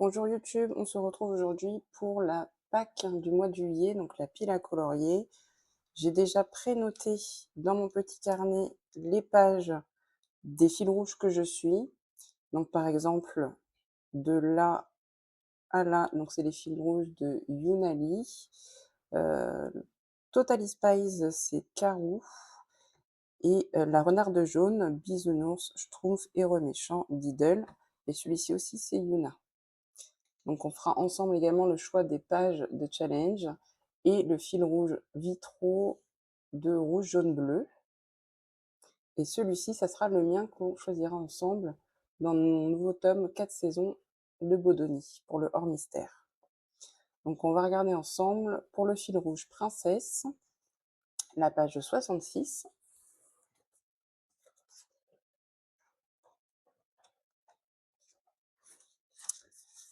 Bonjour YouTube, on se retrouve aujourd'hui pour la Pâques du mois de juillet, donc la pile à colorier. J'ai déjà prénoté dans mon petit carnet les pages des fils rouges que je suis. Donc par exemple, de là à là, donc c'est les fils rouges de Younali. Totally Spies, c'est Karou. Et la renarde jaune, Bisounours, Schtroumpf, Héros méchant, Diddle. Et celui-ci aussi, c'est Yuna. Donc on fera ensemble également le choix des pages de challenge et le fil rouge vitraux de rouge, jaune, bleu. Et celui-ci, ça sera le mien qu'on choisira ensemble dans mon nouveau tome 4 saisons de Bodoni pour le hors mystère. Donc on va regarder ensemble pour le fil rouge princesse, la page 66.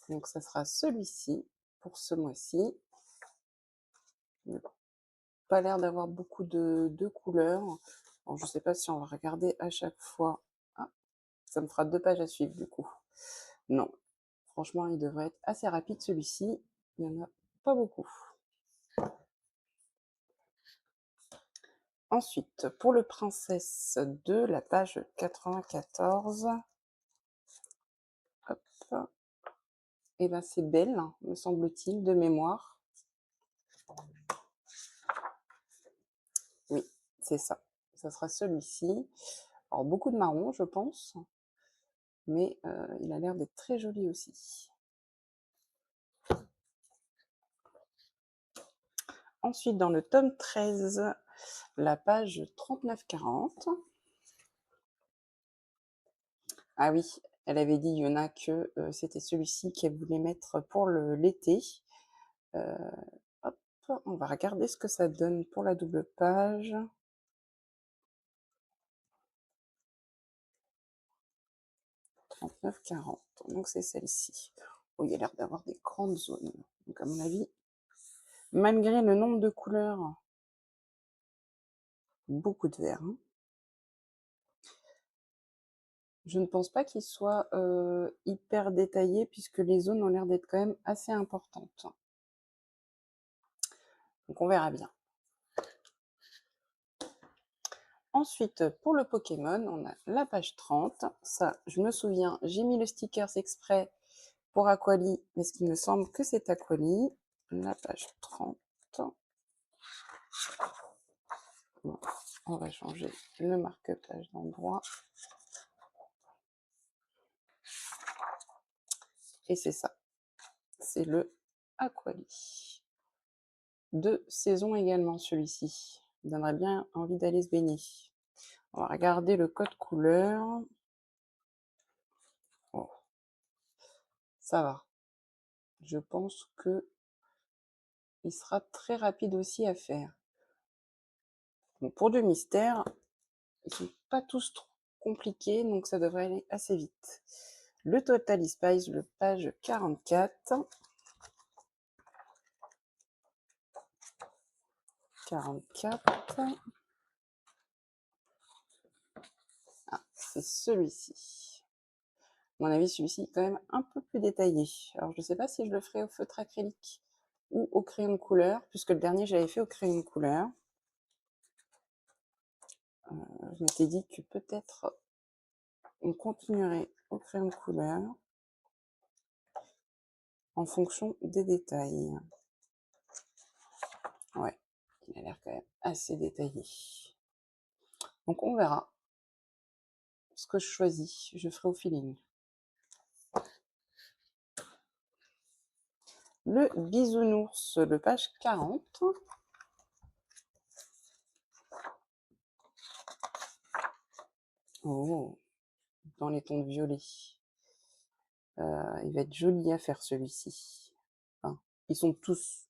Donc ça sera celui-ci pour ce mois-ci. Pas l'air d'avoir beaucoup de couleurs. Alors, je ne sais pas si on va regarder à chaque fois. Ah, ça me fera 2 pages à suivre du coup. Non, franchement, il devrait être assez rapide celui-ci. Il n'y en a pas beaucoup. Ensuite, pour le princesse 2, la page 94. Hop. Et ben c'est belle, me semble-t-il, de mémoire. Oui, c'est ça. Ça sera celui-ci. Alors beaucoup de marron, je pense. Mais il a l'air d'être très joli aussi. Ensuite, dans le tome 13, la page 39-40. Ah oui, elle avait dit, Yona, que c'était celui-ci qu'elle voulait mettre pour l'été. Hop, on va regarder ce que ça donne pour la double page. « 39-40, donc c'est celle-ci. Oh, il y a l'air d'avoir des grandes zones. Donc à mon avis, malgré le nombre de couleurs, beaucoup de vert. Je ne pense pas qu'il soit hyper détaillé puisque les zones ont l'air d'être quand même assez importantes. Donc on verra bien. Ensuite, pour le Pokémon, on a la page 30. Ça, je me souviens, j'ai mis le sticker exprès pour Aquali, mais ce qui me semble que c'est Aquali. La page 30. Bon, on va changer le marque-page d'endroit. Et c'est ça. C'est le Aquali. De saison également, celui-ci. Il donnerait bien envie d'aller se baigner. On va regarder le code couleur. Oh, ça va. Je pense que il sera très rapide aussi à faire. Bon, pour du mystère, ils sont pas tous trop compliqués, donc ça devrait aller assez vite. Le Totally Spies, le page 44. 44. Ah, c'est celui-ci. À mon avis, celui-ci est quand même un peu plus détaillé. Alors, je ne sais pas si je le ferai au feutre acrylique ou au crayon de couleur, puisque le dernier, j'avais fait au crayon de couleur. Je m'étais dit que peut-être on continuerait au crayon de couleur en fonction des détails. Ouais, il a l'air quand même assez détaillé. Donc on verra ce que je choisis. Je ferai au feeling. Le bisounours, le page 40. Oh, dans les tons de violet. Il va être joli à faire celui-ci. Enfin, ils sont tous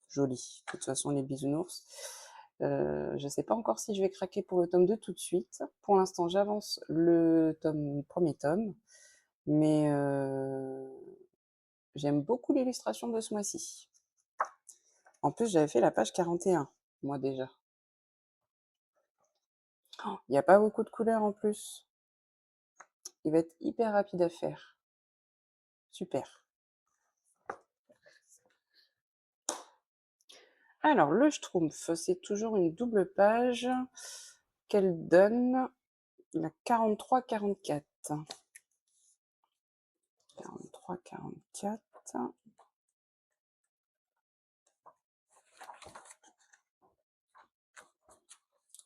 jolis, de toute façon, les bisounours. Je ne sais pas encore si je vais craquer pour le tome 2 tout de suite. Pour l'instant, j'avance le premier tome. Mais j'aime beaucoup l'illustration de ce mois-ci. En plus, j'avais fait la page 41, moi déjà. Oh, il n'y a pas beaucoup de couleurs en plus. Il va être hyper rapide à faire. Super. Alors, le Schtroumpf, c'est toujours une double page qu'elle donne la 43-44. 43-44.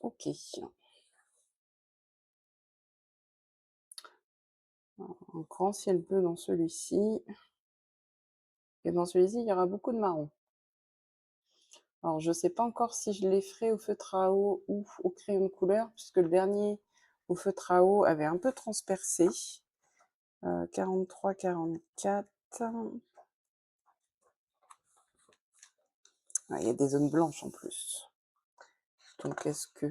Ok. Un grand ciel bleu dans celui-ci. Et dans celui-ci, il y aura beaucoup de marron. Alors, je ne sais pas encore si je les ferai au feutre à eau ou au crayon de couleur, puisque le dernier au feutre à eau avait un peu transpercé. 43-44. Ah, il y a des zones blanches en plus. Donc, est-ce que...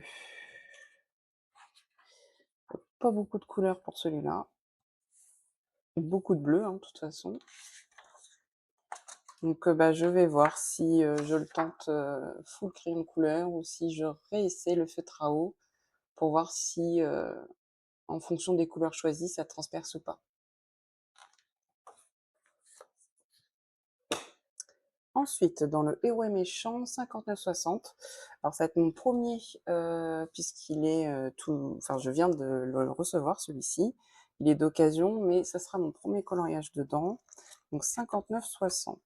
Pas beaucoup de couleurs pour celui-là. Beaucoup de bleu, hein, de toute façon. Donc, je vais voir si je le tente full crayon de couleur ou si je réessaie le feutre à eau pour voir si, en fonction des couleurs choisies, ça transperce ou pas. Ensuite, dans le héros et méchant, 59-60. Alors, ça va être mon premier, puisqu'il est tout... Enfin, je viens de le recevoir, celui-ci. Il est d'occasion, mais ça sera mon premier coloriage dedans. Donc, 59-60.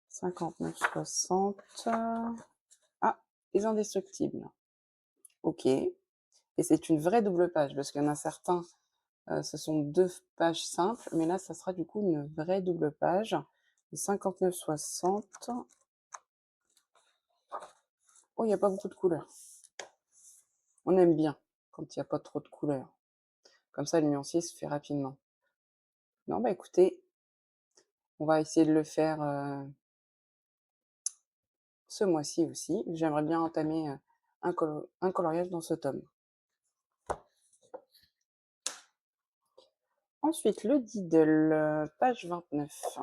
59-60. Ah, les indestructibles. Ok. Et c'est une vraie double page, parce qu'il y en a certains, ce sont 2 pages simples, mais là, ça sera du coup une vraie double page. 59-60. Oh, il n'y a pas beaucoup de couleurs. On aime bien quand il n'y a pas trop de couleurs. Comme ça, le nuancier se fait rapidement. Non, bah écoutez, on va essayer de le faire ce mois-ci aussi. J'aimerais bien entamer un coloriage dans ce tome. Ensuite, le Diddle, page 29.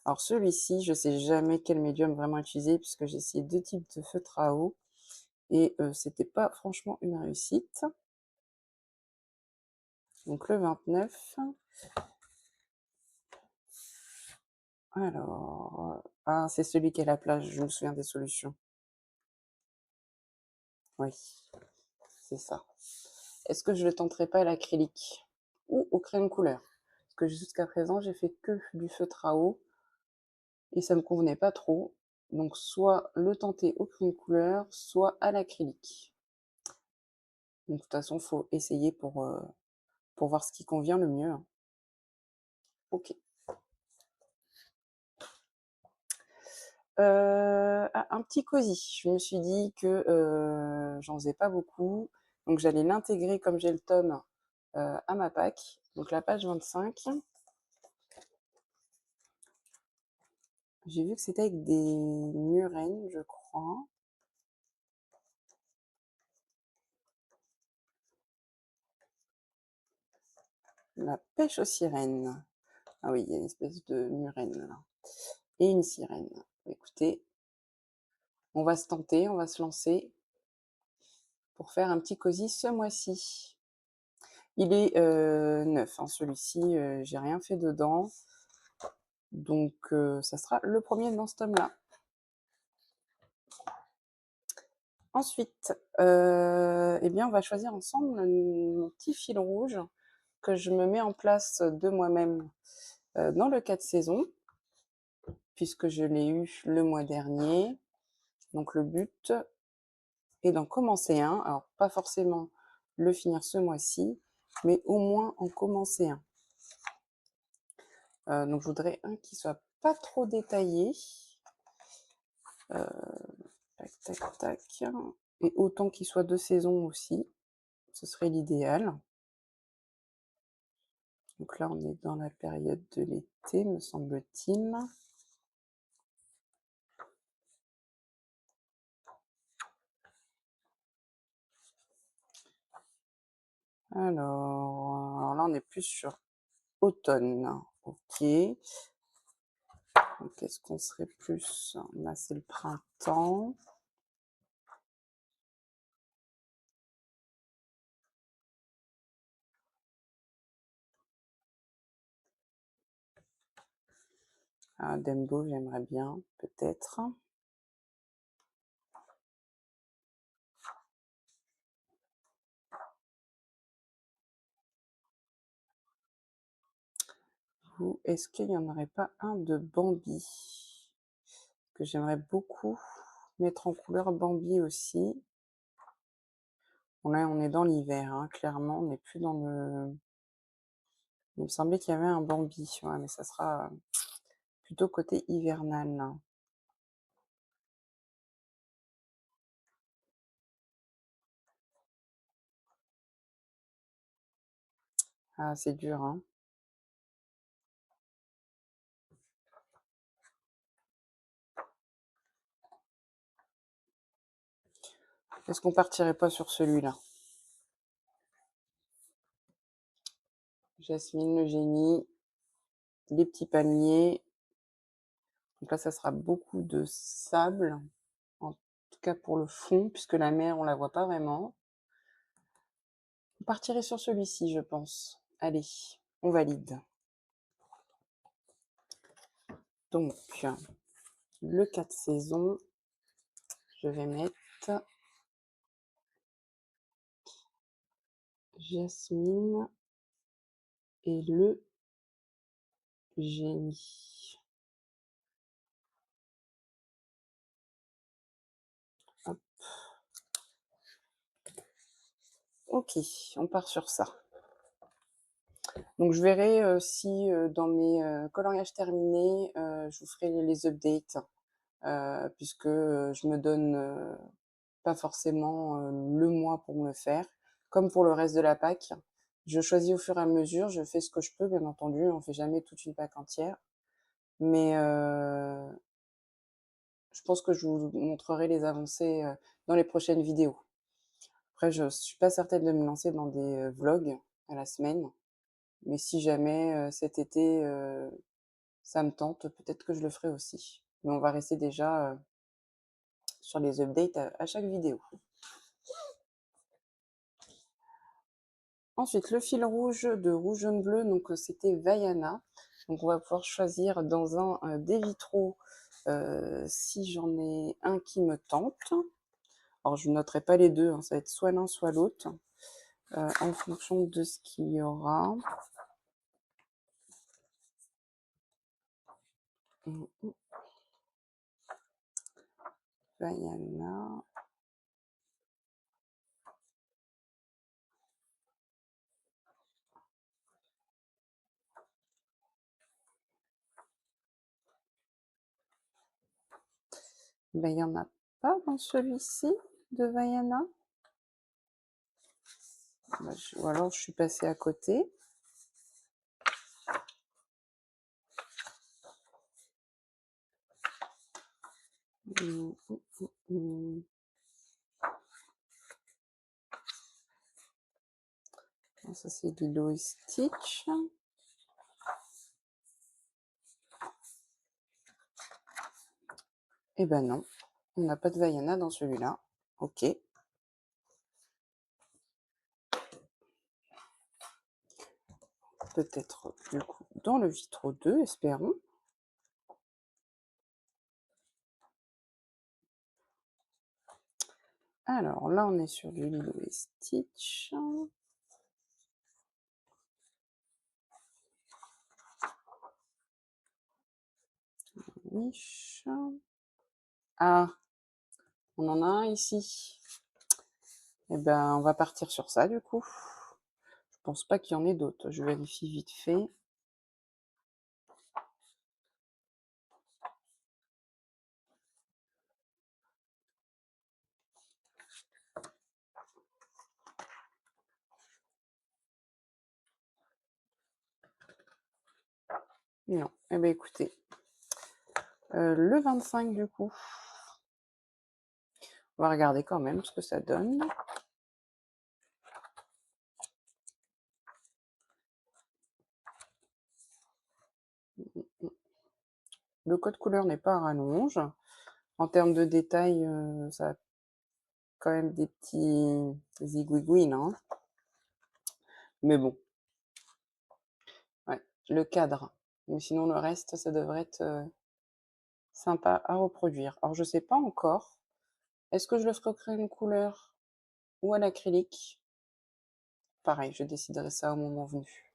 Alors celui-ci, je ne sais jamais quel médium vraiment utiliser puisque j'ai essayé 2 types de feutres à eau et c'était pas franchement une réussite. Donc le 29. Alors, ah, c'est celui qui est à la plage, je me souviens des solutions. Oui, c'est ça. Est-ce que je le tenterai pas à l'acrylique ou au crayon de couleur? Parce que jusqu'à présent, j'ai fait que du feutre à eau et ça me convenait pas trop. Donc soit le tenter au crayon de couleur, soit à l'acrylique. Donc de toute façon, faut essayer pour voir ce qui convient le mieux. Ok. Un petit cosy. Je me suis dit que j'en faisais pas beaucoup, donc j'allais l'intégrer comme j'ai le tome à ma pack. Donc la page 25. J'ai vu que c'était avec des murènes, je crois. La pêche aux sirènes. Ah oui, il y a une espèce de murène là. Et une sirène. Écoutez, on va se tenter, on va se lancer pour faire un petit cosy ce mois-ci. Il est neuf, hein, celui-ci, j'ai rien fait dedans. Donc, ça sera le premier dans ce tome-là. Ensuite, eh bien, on va choisir ensemble mon petit fil rouge que je me mets en place de moi-même dans le 4 saisons, puisque je l'ai eu le mois dernier. Donc, le but est d'en commencer un. Alors, pas forcément le finir ce mois-ci, mais au moins en commencer un. Donc, je voudrais un qui soit pas trop détaillé. Tac, tac, tac. Et autant qu'il soit de saison aussi. Ce serait l'idéal. Donc là, on est dans la période de l'été, me semble-t-il. Alors là, on est plus sur automne. Ok. Donc, est-ce qu'on serait plus... Là, c'est le printemps. Ah, Dembo, j'aimerais bien, peut-être. Ou est-ce qu'il n'y en aurait pas un de Bambi? Que j'aimerais beaucoup mettre en couleur Bambi aussi. Bon, là, on est dans l'hiver, hein, clairement, on n'est plus dans le... Il me semblait qu'il y avait un Bambi, ouais, mais ça sera plutôt côté hivernal, là. Ah, c'est dur, hein. Est-ce qu'on partirait pas sur celui-là? Jasmine, le génie, les petits palmiers. Donc là, ça sera beaucoup de sable, en tout cas pour le fond, puisque la mer, on la voit pas vraiment. On partirait sur celui-ci, je pense. Allez, on valide. Donc, le 4 saisons, je vais mettre Jasmine et le génie. Hop. Ok, on part sur ça. Donc je verrai si dans mes coloriages terminés, je vous ferai les updates, puisque je me donne pas forcément le mois pour me le faire. Comme pour le reste de la pack, je choisis au fur et à mesure, je fais ce que je peux, bien entendu, on fait jamais toute une pack entière. Mais je pense que je vous montrerai les avancées dans les prochaines vidéos. Après, je suis pas certaine de me lancer dans des vlogs à la semaine. Mais si jamais cet été ça me tente, peut-être que je le ferai aussi. Mais on va rester déjà sur les updates à chaque vidéo. Ensuite, le fil rouge de rouge jaune bleu, donc c'était Vaiana. Donc on va pouvoir choisir dans un des vitraux si j'en ai un qui me tente. Alors je ne noterai pas les deux, hein, ça va être soit l'un soit l'autre, en fonction de ce qu'il y aura. Vaiana. Ben, il n'y en a pas dans celui-ci de Vaiana. Ou alors je suis passée à côté. Ça c'est Lilo et Stitch. Eh ben non, on n'a pas de Vaiana dans celui-là. Ok. Peut-être du coup dans le vitraux 2, espérons. Alors là, on est sur du Lilo et Stitch. Wish. Ah, on en a un ici. Eh ben, on va partir sur ça du coup. Je pense pas qu'il y en ait d'autres. Je vérifie vite fait. Non. Eh ben écoutez, le 25 du coup. On va regarder quand même ce que ça donne. Le code couleur n'est pas à rallonge. En termes de détails, ça a quand même des petits zigouigouis, hein. Mais bon. Ouais, le cadre Mais sinon le reste, ça devrait être, sympa à reproduire. Alors je sais pas encore, est-ce que je le ferai au crayon couleur ou à l'acrylique? Pareil, je déciderai ça au moment venu.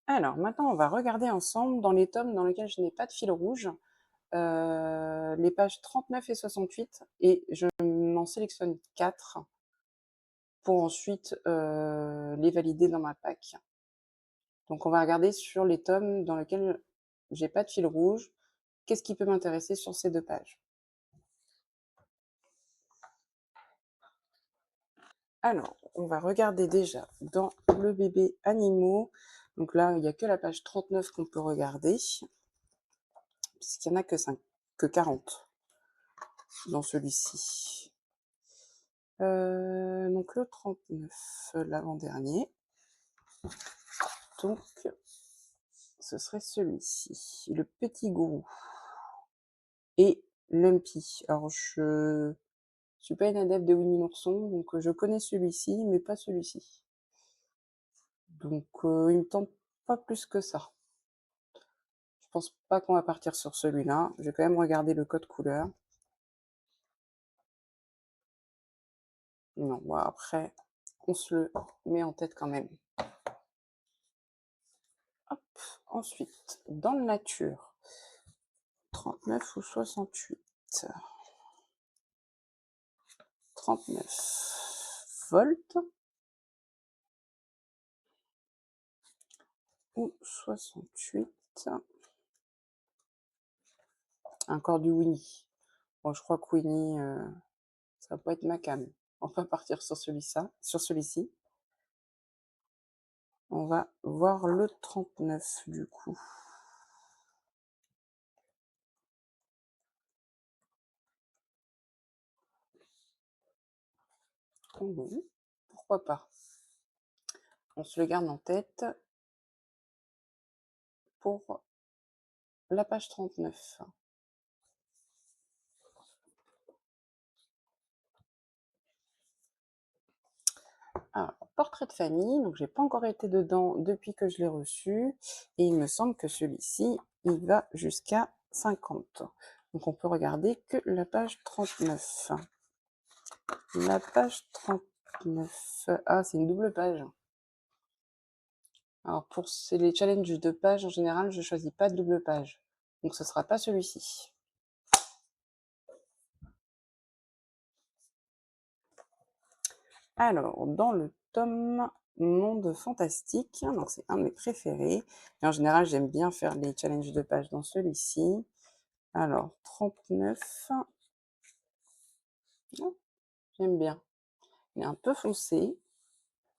Alors maintenant, on va regarder ensemble dans les tomes dans lesquels je n'ai pas de fil rouge, les pages 39 et 68 et je m'en sélectionne 4 pour ensuite, les valider dans ma pack. Donc on va regarder sur les tomes dans lesquels j'ai pas de fil rouge, qu'est-ce qui peut m'intéresser sur ces 2 pages? Alors, on va regarder déjà dans le bébé animaux. Donc là, il n'y a que la page 39 qu'on peut regarder, puisqu'il n'y en a que 40 dans celui-ci. Donc le 39, l'avant-dernier. Donc, ce serait celui-ci, le petit gourou. Et Lumpy. Alors, je suis pas une adepte de Winnie l'ourson, donc je connais celui-ci, mais pas celui-ci. Donc, il me tente pas plus que ça. Je pense pas qu'on va partir sur celui-là. Je vais quand même regarder le code couleur. Non, bon après, on se le met en tête quand même. Hop, ensuite, dans le nature, 39 ou 68. 39 volts ou 68. Encore du Winnie. Bon, je crois que Winnie, ça va pas être ma cam. On va partir sur celui-ci. On va voir le 39 du coup. Oui, pourquoi pas. On se le garde en tête pour la page 39. Alors, portrait de famille, donc j'ai pas encore été dedans depuis que je l'ai reçu, et il me semble que celui-ci, il va jusqu'à 50. Donc on peut regarder que la page 39. La page 39. Ah, c'est une double page. Alors pour les challenges de page, en général, je choisis pas de double page. Donc ce sera pas celui-ci. Alors, dans le tome Monde Fantastique, donc c'est un de mes préférés. Et en général, j'aime bien faire les challenges de page dans celui-ci. Alors, 39. Oh, j'aime bien. Il est un peu foncé,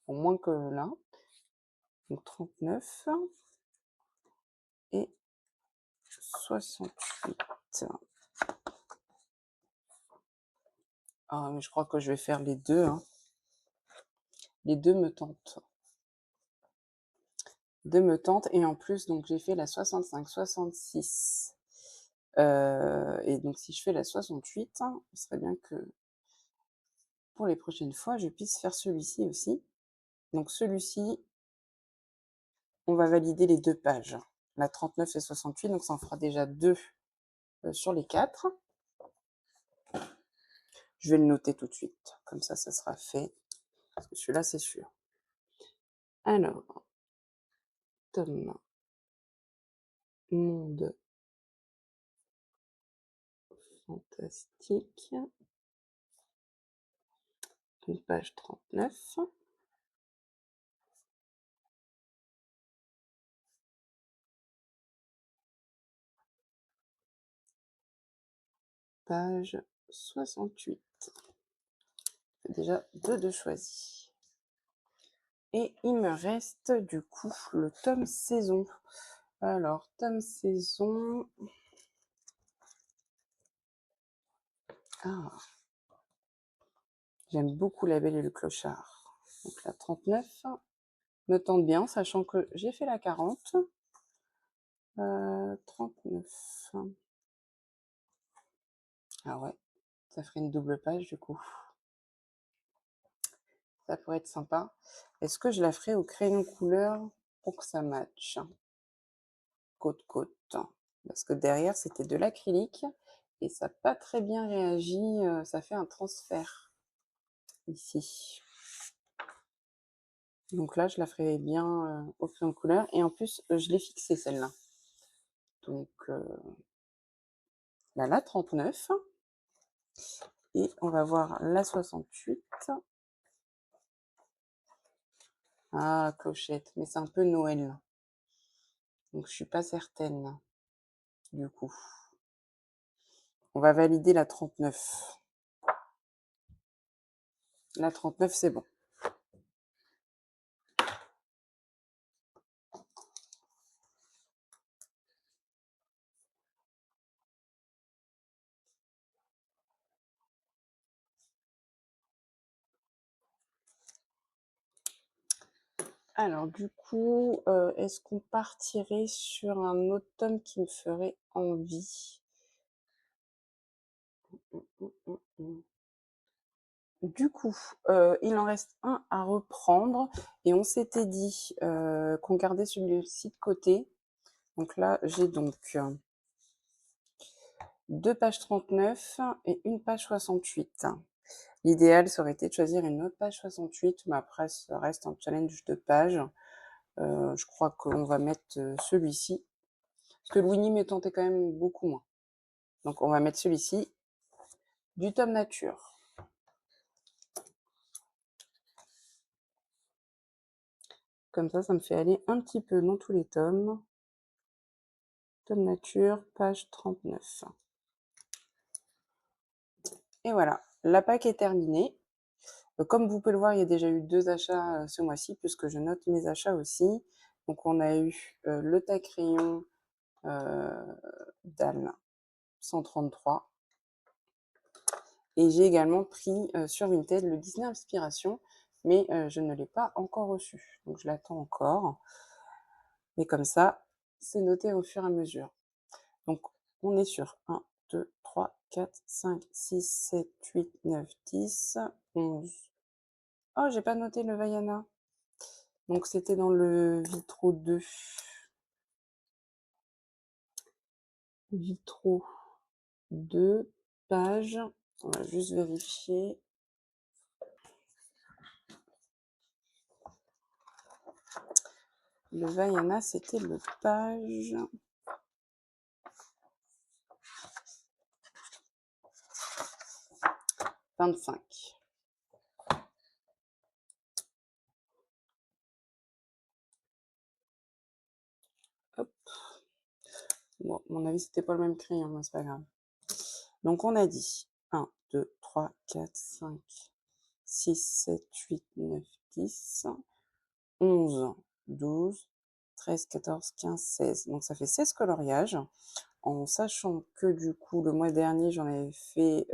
au moins que là. Donc 39 et 68. Ah, mais je crois que je vais faire les deux. Hein. Les deux me tentent. Et en plus, donc j'ai fait la 65, 66. Et donc si je fais la 68, hein, ce serait bien que pour les prochaines fois, je puisse faire celui-ci aussi. Donc celui-ci, on va valider les 2 pages, la 39 et 68, donc ça en fera déjà 2 sur les 4. Je vais le noter tout de suite, comme ça sera fait, parce que celui-là, c'est sûr. Alors, tome Monde Fantastique, page 39. Page 68. C'est déjà 2 de choisis. Et il me reste du coup le tome saison. Alors, tome saison. Ah, j'aime beaucoup La Belle et le Clochard. Donc la 39 me tente bien, sachant que j'ai fait la 40. 39. Ah ouais, ça ferait une double page du coup. Ça pourrait être sympa. Est-ce que je la ferai au crayon couleur pour que ça matche? Côte. Parce que derrière, c'était de l'acrylique et ça n'a pas très bien réagi. Ça fait un transfert ici. Donc là, je la ferai bien au crayon couleur. Et en plus, je l'ai fixée celle-là. Donc là, la 39. Et on va voir la 68. Ah, clochette. Mais c'est un peu Noël. Donc je suis pas certaine, du coup. On va valider la 39. La 39, c'est bon. Alors du coup, est-ce qu'on partirait sur un autre tome qui me ferait envie? Du coup, il en reste un à reprendre et on s'était dit, qu'on gardait celui-ci de côté. Donc là, j'ai donc 2 pages 39 et une page 68. L'idéal, ça aurait été de choisir une autre page 68, mais après ça reste un challenge de pages. Je crois qu'on va mettre, celui-ci, parce que le Winnie me tentait quand même beaucoup moins. Donc on va mettre celui-ci, du tome nature. Comme ça me fait aller un petit peu dans tous les tomes. Tome nature, page 39. Et voilà, la pack est terminée. Comme vous pouvez le voir, il y a déjà eu 2 achats, ce mois-ci, puisque je note mes achats aussi. Donc on a eu, le taille crayon, DAL 133. Et j'ai également pris sur Vinted le Disney Inspiration, mais je ne l'ai pas encore reçu. Donc je l'attends encore. Mais comme ça, c'est noté au fur et à mesure. Donc on est sur 1, 2, 3, 4, 5, 6, 7, 8, 9, 10, 11. Oh, j'ai pas noté le Vaiana. Donc c'était dans le Vitro 2. Vitro 2, page. On va juste vérifier. Le Vaiana, c'était le page 25. Hop. Bon, à mon avis, c'était pas le même crayon, mais c'est pas grave. Donc, on a dit 1, 2, 3, 4, 5, 6, 7, 8, 9, 10, 11, 12, 13, 14, 15, 16. Donc, ça fait 16 coloriages. En sachant que du coup, le mois dernier, j'en avais fait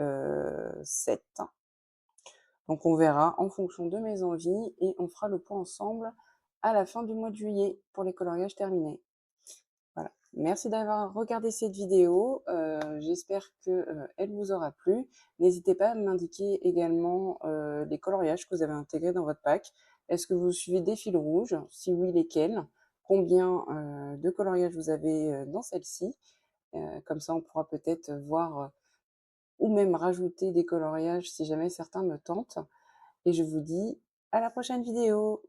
7. Donc, on verra en fonction de mes envies et on fera le point ensemble à la fin du mois de juillet pour les coloriages terminés. Voilà. Merci d'avoir regardé cette vidéo. J'espère qu'elle vous aura plu. N'hésitez pas à m'indiquer également les coloriages que vous avez intégrés dans votre pack. Est-ce que vous suivez des fils rouges? Si oui, lesquels? Combien de coloriages vous avez dans celle-ci? Comme ça, on pourra peut-être voir ou même rajouter des coloriages si jamais certains me tentent. Et je vous dis à la prochaine vidéo.